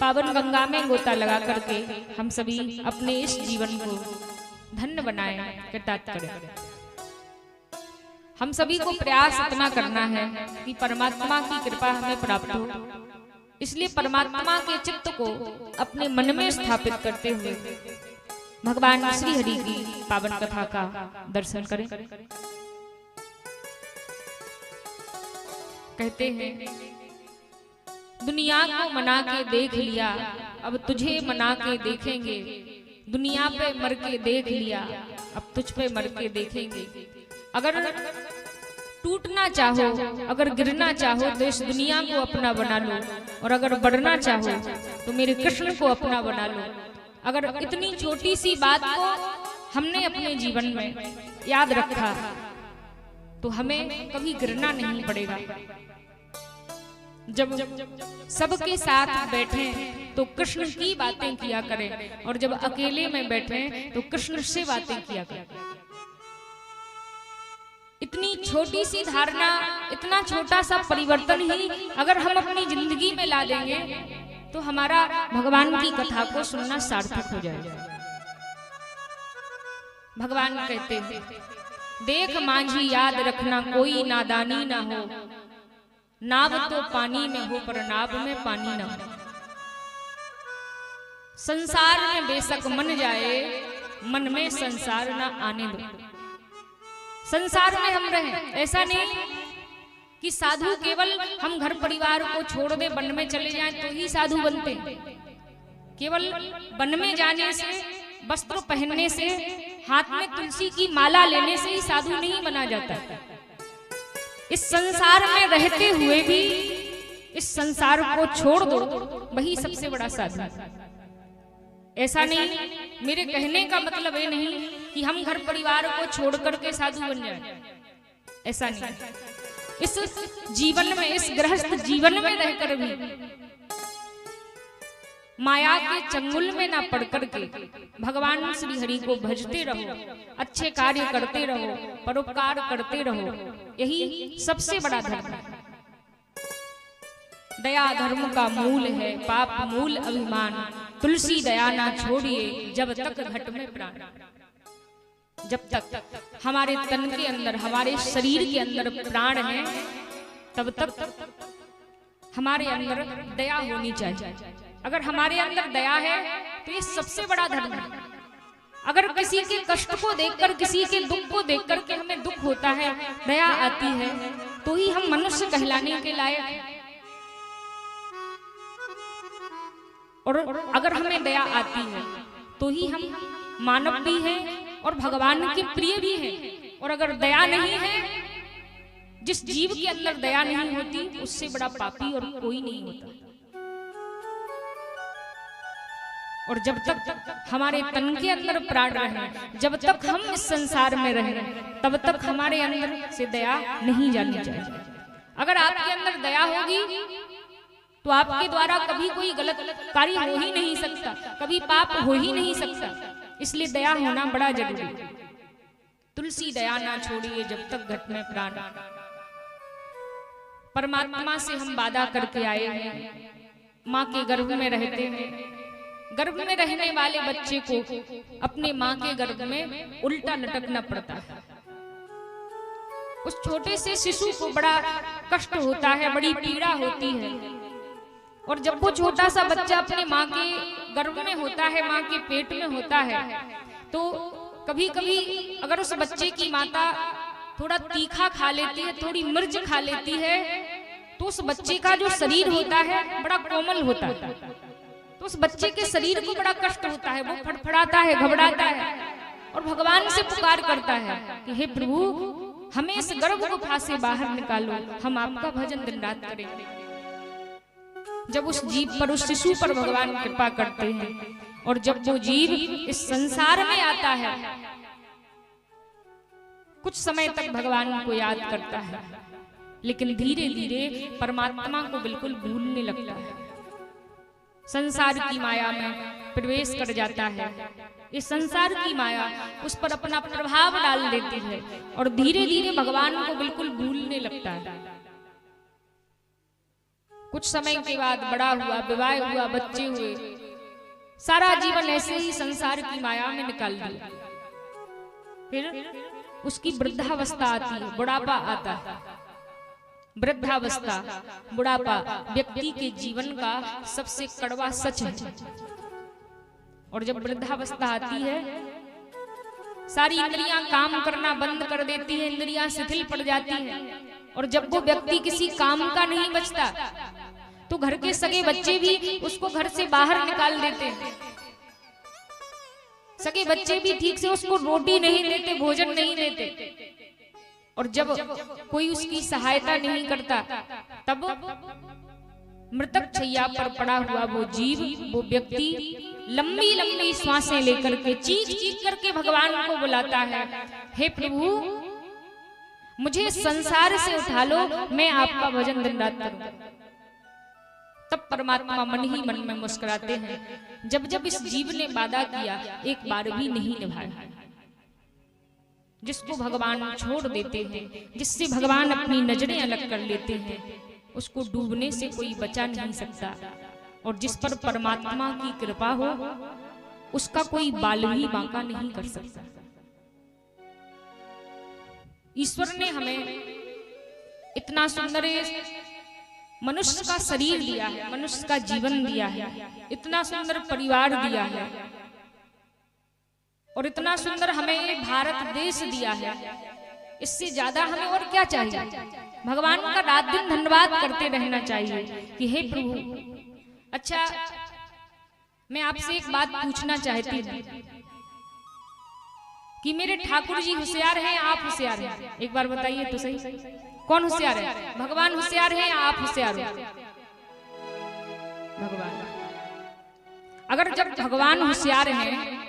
पावन गंगा में गोता लगा करके हम सभी अपने इस जीवन को धन्य बनाएं, कृतार्थ करें। हम सभी को प्रयास इतना करना है कि परमात्मा की कृपा हमें प्राप्त हो। इसलिए परमात्मा के चित्त को अपने मन में स्थापित करते हुए भगवान श्री हरि की पावन कथा का दर्शन करें। कहते हैं, दुनिया को मना के देख लिया, अब तुझे मना के देखेंगे। दुनिया पे मर के देख लिया, अब तुझ पे मर के देखेंगे। अगर टूटना चाहो, अगर गिरना चाहो तो इस दुनिया को अपना बना लो, और अगर बढ़ना चाहो तो मेरे कृष्ण को अपना बना लो। अगर इतनी छोटी सी बात को हमने अपने जीवन में याद रखा तो हमें कभी गिरना नहीं पड़ेगा। जब सबके साथ बैठे तो कृष्ण की बातें किया करें, और जब अकेले में बैठे तो कृष्ण से बातें किया करें। इतनी छोटी सी धारणा, इतना छोटा सा परिवर्तन ही अगर हम अपनी जिंदगी में ला देंगे तो हमारा भगवान की कथा को सुनना सार्थक हो जाएगा। भगवान कहते हैं, देख मांझी याद रखना कोई नादानी ना हो। नाव तो पानी में हो पर नाव में पानी ना हो। संसार में बेशक मन जाए, मन में संसार ना आने दो। संसार में हम रहें, ऐसा नहीं कि साधु केवल हम घर परिवार को छोड़ दे वन में चले जाएं तो ही साधु बनते हैं। केवल वन में जाने से, वस्त्र पहनने से, हाथ में तुलसी की माला लेने से ही साधु नहीं बना जाता। इस संसार में रहते हुए भी इस संसार को छोड़ दो, वही सबसे बड़ा साधु। ऐसा नहीं, मेरे कहने का मतलब ये नहीं कि हम घर परिवार को छोड़ करके साधु बन जाएं। ऐसा नहीं। इस जीवन में, इस गृहस्थ जीवन में रहकर भी माया के चंगुल में ना पड़ करके भगवान श्री हरि को भजते रहो, अच्छे कार्य करते रहो, परोपकार करते रहो। यही सबसे बड़ा धर्म है। दया धर्म का मूल है, पाप मूल अभिमान। तुलसी दया ना छोड़िए जब तक घट में प्राण। जब तक हमारे तन के अंदर, हमारे शरीर के अंदर प्राण है, तब तक हमारे अंदर दया होनी चाहिए। अगर हमारे अंदर दया है तो ये सबसे बड़ा धर्म है। अगर किसी के कष्ट को देखकर, किसी के दुख को देखकर के हमें दुख होता है, दया आती है, तो ही हम मनुष्य कहलाने के लायक हैं। और अगर हमें दया आती है तो ही हम मानव भी हैं और भगवान के प्रिय भी हैं। और अगर दया नहीं है, जिस जीव के अंदर दया नहीं होती, उससे बड़ा पापी और कोई नहीं होता। और जब तक हमारे तन के अंदर प्राण रहे, जब तक हम इस संसार में रहें, तब तक हमारे अंदर से दया नहीं जानी चाहिए। अगर आपके अंदर दया होगी तो आपके द्वारा कभी कोई गलत कार्य हो ही नहीं सकता, कभी पाप हो ही नहीं सकता। इसलिए दया होना बड़ा जरूरी है। तुलसी दया ना छोड़िए जब तक घट में प्राण। परमात्मा से हम वादा करके आए हैं, माँ के गर्भ में रहते हैं। गर्भ में रहने वाले बच्चे को अपने माँ के गर्भ में उल्टा लटकना पड़ता है। उस छोटे से शिशु को बड़ा कष्ट होता है, बड़ी पीड़ा होती है। और जब वो छोटा सा बच्चा अपने माँ के गर्भ में होता है, माँ के पेट में होता है, तो कभी कभी अगर उस बच्चे की माता थोड़ा तीखा खा लेती है, थोड़ी मिर्च खा लेती है, तो उस बच्चे का जो शरीर होता है बड़ा कोमल होता है। तो उस बच्चे के शरीर को बड़ा कष्ट होता है, वो फड़फड़ाता है, घबराता है और भगवान से पुकार करता है कि हे प्रभु, हमें इस गर्भ गुफा से बाहर निकालो, हम आपका भजन दिन रात करेंगे। जब उस जीव पर, उस शिशु पर भगवान कृपा करते हैं, और जब वो जीव इस संसार में आता है, कुछ समय तक भगवान को याद करता है, लेकिन धीरे धीरे परमात्मा को बिल्कुल भूलने लगता है। संसार की माया में प्रवेश कर जाता है। इस संसार की माया उस पर अपना प्रभाव डाल देती है और धीरे धीरे भगवान को बिल्कुल भूलने लगता है। कुछ समय के बाद बड़ा हुआ, विवाह हुआ, बच्चे हुए, सारा जीवन ऐसे ही संसार की माया में निकाल दिया। फिर उसकी वृद्धावस्था आती है, बुढ़ापा आता है। वृद्धावस्था, बुढ़ापा व्यक्ति के जीवन का सबसे कड़वा सच है। और जब वृद्धावस्था आती है, सारी इंद्रियां काम करना बंद कर देती है, इंद्रियां शिथिल पड़ जाती हैं। और जब वो व्यक्ति किसी काम का नहीं बचता, तो घर के सगे बच्चे भी उसको घर से बाहर निकाल देते हैं। सगे बच्चे भी ठीक से उसको रोटी नहीं देते, भोजन नहीं देते। और जब कोई उसकी सहायता नहीं करता, तब मृतक छैया पर पड़ा हुआ वो जीव, वो व्यक्ति लंबी लंबी श्वासें लेकर के चीख चीख करके भगवान को बुलाता है, हे प्रभु मुझे संसार से उठा लो, मैं आपका भजन दिन रात करूं। तब परमात्मा मन ही मन में मुस्कुराते हैं। जब जब इस जीव ने वादा किया, एक बार भी नहीं निभाया। जिसको भगवान छोड़ देते हैं, जिससे भगवान अपनी नजरें अलग कर लेते हैं, उसको डूबने से कोई बचा नहीं सकता। और जिस पर परमात्मा की कृपा हो, उसका कोई बाल भी बांका नहीं कर सकता। ईश्वर ने हमें इतना सुंदर मनुष्य का शरीर दिया है, मनुष्य का जीवन दिया है, इतना सुंदर परिवार दिया है, और इतना सुंदर हमें भारत देश दिया है। इससे ज्यादा हमें और क्या चाहिए? भगवान का रात दिन धन्यवाद करते रहना चाहिए कि हे प्रभु। अच्छा, मैं आपसे एक बात पूछना चाहती हूँ कि मेरे ठाकुर जी होशियार हैं, आप होशियार हैं? एक बार बताइए तो सही, कौन होशियार है? भगवान होशियार है या आप होशियार हो? भगवान। अगर जब भगवान होशियार हैं,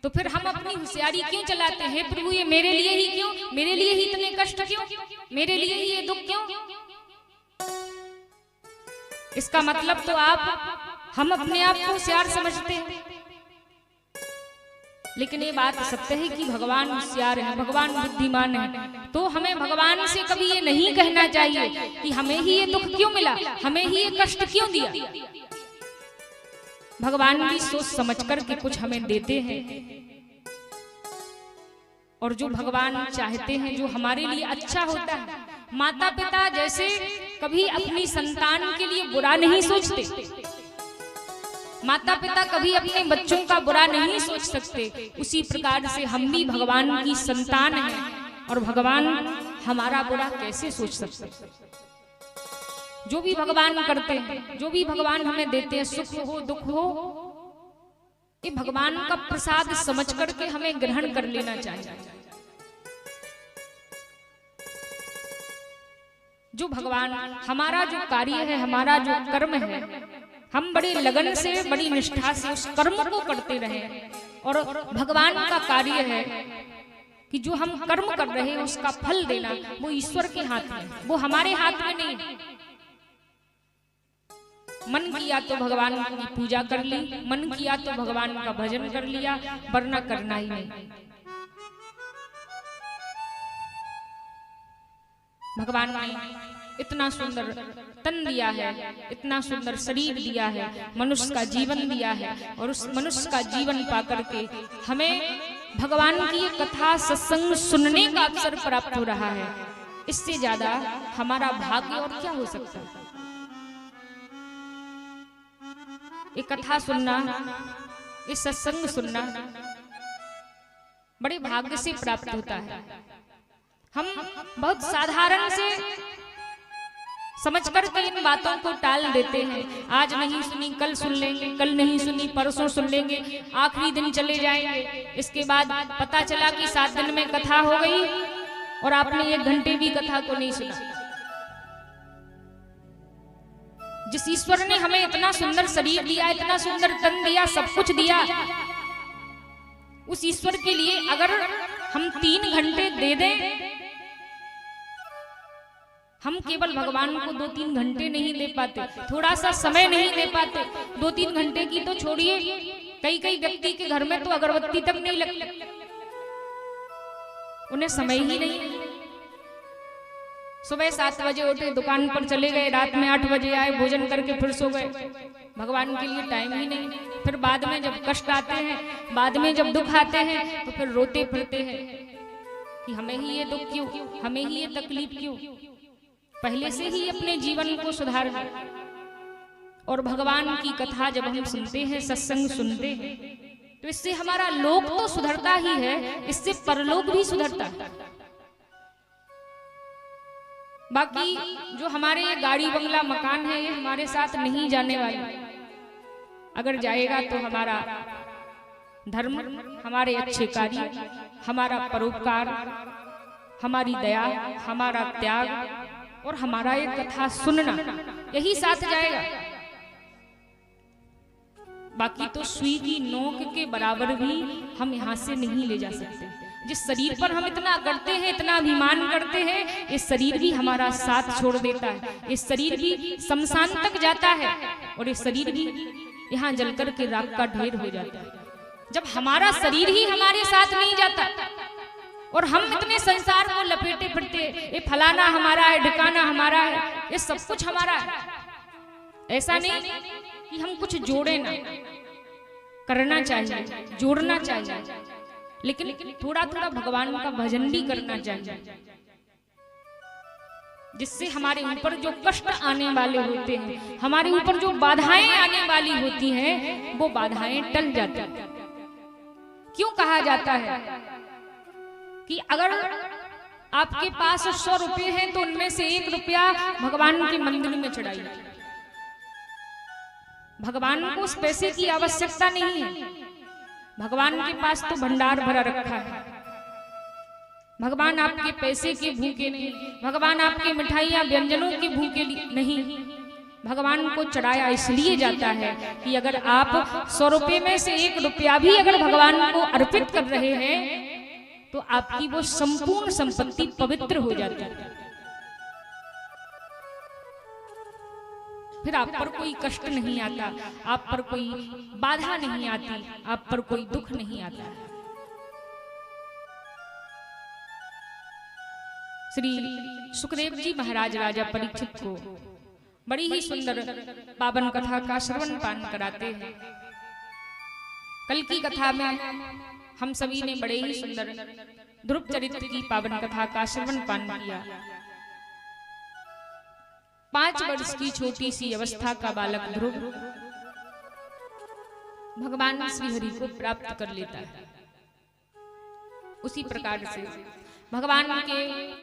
तो फिर हम अपनी होशियारी क्यों चलाते हैं? प्रभु ये मेरे लिए ही क्यों, मेरे लिए ही इतने कष्ट क्यों, मेरे लिए ही ये दुख क्यों? इसका मतलब तो हम अपने आप को होशियार समझते हैं। लेकिन ये बात सत्य है कि भगवान होशियार है, भगवान बुद्धिमान है। तो हमें भगवान से कभी ये नहीं कहना चाहिए कि हमें ही ये दुख क्यों मिला, हमें ही ये कष्ट क्यों दिया। भगवान भी सोच समझ कर के कुछ हमें देते हैं, और जो भगवान चाहते हैं, जो हमारे लिए अच्छा होता है। माता पिता जैसे कभी अपनी संतान के लिए बुरा नहीं सोचते, माता पिता कभी अपने बच्चों का बुरा नहीं सोच सकते, उसी प्रकार से हम भी भगवान की संतान हैं, और भगवान हमारा बुरा कैसे सोच सकते? जो भी भगवान करते हैं, जो भी भगवान हमें देते हैं, सुख हो दुख हो, ये भगवान का प्रसाद समझ करके हमें ग्रहण कर लेना चाहिए। जो भगवान, हमारा जो कार्य है, हमारा जो कर्म है, हम बड़े लगन से, बड़ी निष्ठा से उस कर्म को करते रहे। और भगवान का कार्य है कि जो हम कर्म कर रहे हैं उसका फल देना, वो ईश्वर के हाथ में, वो हमारे हाथ में नहीं। मन किया तो भगवान की पूजा कर ली, मन किया तो भगवान का भजन कर लिया, वरना करना ही नहीं। भगवान ने इतना सुंदर तन दिया है, इतना सुंदर शरीर दिया है, मनुष्य का जीवन दिया है, और उस मनुष्य का जीवन पाकर के हमें भगवान की कथा सत्संग सुनने का अवसर प्राप्त हो रहा है। इससे ज्यादा हमारा भाग्य और क्या हो सकता है? ये कथा सुनना, ये सत्संग सुनना बड़े भाग्य से प्राप्त होता है। हम बहुत साधारण से समझ कर के इन बातों को टाल देते हैं। आज नहीं सुनी कल सुन लेंगे, कल नहीं सुनी परसों सुन लेंगे, आखिरी दिन चले जाएंगे। इसके बाद पता चला कि 7 दिन में कथा हो गई और आपने 1 घंटे भी कथा को नहीं सुना। जिस ईश्वर ने हमें इतना सुंदर शरीर दिया, इतना सुंदर तन दिया, सब कुछ दिया, उस ईश्वर के लिए अगर हम 3 घंटे दे दें, हम केवल भगवान को 2-3 घंटे नहीं दे पाते, थोड़ा सा समय नहीं दे पाते। 2-3 घंटे की तो छोड़िए, कई व्यक्ति के घर में तो अगरबत्ती तक नहीं लगती, उन्हें समय ही नहीं। सुबह 7 बजे उठे, दुकान पर चले गए, रात में 8 बजे आए, भोजन करके फिर सो गए। भगवान के लिए टाइम ही नहीं। फिर बाद में जब कष्ट आते हैं, बाद में जब दुख आते हैं, तो फिर रोते फिरते हैं कि हमें ही ये दुख क्यों, हमें ही ये तकलीफ क्यों। पहले से ही अपने जीवन को सुधार लें। और भगवान की कथा जब हम सुनते हैं, सत्संग सुनते हैं, तो इससे हमारा लोक तो सुधरता ही है, इससे परलोक भी सुधरता है। बाकी जो हमारे ये गाड़ी बंगला मकान है, ये हमारे साथ नहीं जाने वाला। अगर जाएगा तो हमारा धर्म, हमारे अच्छे कार्य, हमारा परोपकार, हमारी दया, हमारा त्याग और हमारा ये कथा सुनना, यही साथ जाएगा। बाकी तो सुई की नोक के बराबर भी हम यहाँ से नहीं ले जा सकते। जिस शरीर पर हम इतना करते हैं, इतना अभिमान करते हैं, ये शरीर भी हमारा साथ छोड़ देता है। ये शरीर भी शमशान तक जाता है और ये शरीर भी यहाँ जलकर के राख का ढेर हो जाता है। जब हमारा शरीर ही हमारे साथ नहीं जाता और हम इतने संसार को लपेटे फिरते, ये फलाना हमारा है, ढिकाना हमारा है, ये सब कुछ हमारा है। ऐसा नहीं कि हम कुछ जोड़े ना, करना चाहिए, जोड़ना चाहिए, लेकिन थोड़ा थोड़ा भगवान का भजन भी करना चाहिए, जिससे हमारे ऊपर जो कष्ट आने वाले होते हैं, हमारे ऊपर जो बाधाएं आने वाली होती हैं, वो बाधाएं टल जाती हैं। क्यों कहा जाता है कि अगर आपके पास 100 रुपए हैं तो उनमें से 1 रुपया भगवान के मंदिर में चढ़ाइए। भगवान को उस पैसे की आवश्यकता नहीं है। भगवान के पास तो भंडार भरा रखा है। भगवान आपके पैसे के भूखे नहीं, भगवान आपके मिठाइयां व्यंजनों के भूखे नहीं। भगवान को चढ़ाया इसलिए जाता है कि अगर आप 100 रुपए में से 1 रुपया भी अगर भगवान को अर्पित कर रहे हैं, तो आपकी वो संपूर्ण संपत्ति पवित्र हो जाती है। फिर आप पर कोई कष्ट नहीं आता, आप पर कोई बाधा नहीं आती, आप पर कोई दुख नहीं आता। श्री सुखदेव जी महाराज राजा परीक्षित को बड़ी ही सुंदर पावन कथा का श्रवण पान कराते हैं। कल की कथा में हम सभी ने बड़े ही सुंदर ध्रुव चरित्र की पावन कथा का श्रवण पान किया। 5 वर्ष की छोटी सी अवस्था का बालक ध्रुव भगवान श्री हरि को प्राप्त कर लेता है। उसी प्रकार से भगवान के